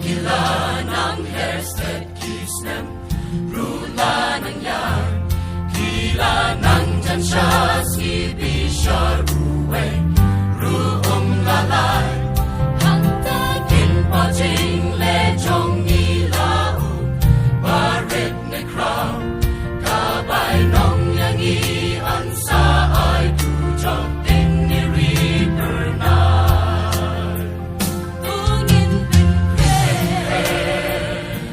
Gila ng Hersted Kisnem, Rula ng Yan, Gila ng Jansha, si Bishar Ruwe, Ruong Lalay, Hang Tagin Pajing, Lejong Ilau, Barit Nekraw, Kabay Nong Yangi, Ansa ay Dujok, Iniri Bernay. Ungin Bikre,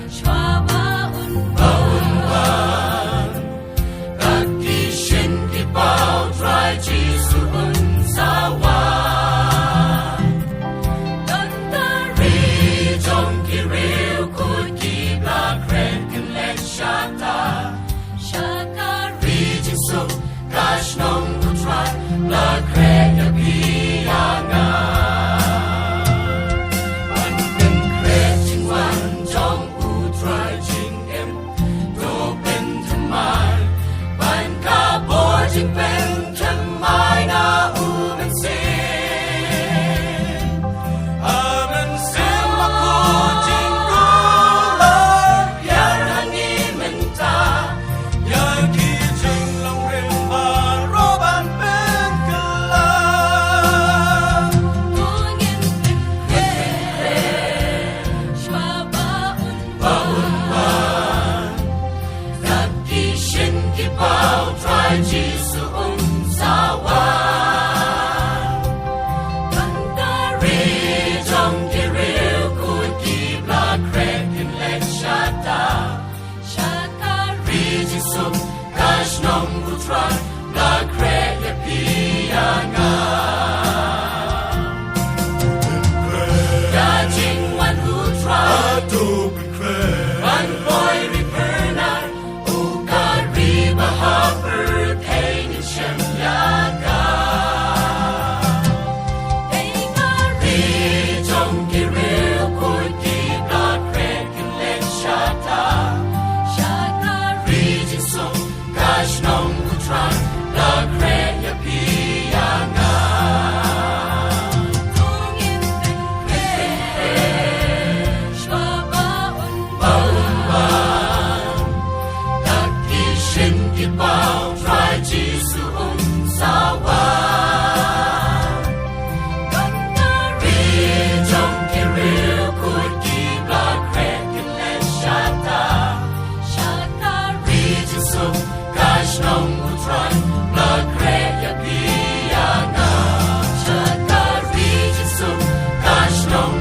Shwaba Unwan, Kakishin Kipao, Try Jisu Unsawan, Tantari Jong Kiriu, Kud Kibla Kren Kinlek Shata, Shakari Jisu, Kash Nong Utrat, La Krenya Piyanga. Jing Ben Mai na umen sin, amen sin aku jing gula, yar hangi menta, yar ki jing long rimba roban ben kala. Ungin Bikre, Shwaba Unwan, Kakishin Kipao, Try Jisu Unsawan, Kantari Jong Kiriu, Kud Kibla Krek Kinlek Shata, Shakari Jisu, Kash Nong Utrat, La Krek Yapiyanga. Gajing Wan Utrat, Wan Boy Ripernan, Ukari Bahaper, Kainin Shem Yaga. Engari Jong Kiriu, Kud Kibla Krek Kinlek Shata, Shakari Jisu, Kash Nong Utrat, La Krek Yapiyanga. Ungin Bikre, Shwaba Unwan, Kakishin Kipao, Try Jisu Unsawan, Kantari Jong Kiriu, Kud Kibla Krek Kinlek Shata, Shakari Jisu, Kash Nong Utrat, La Krek Yapiyanga. Shakari Jisu, Kash Nong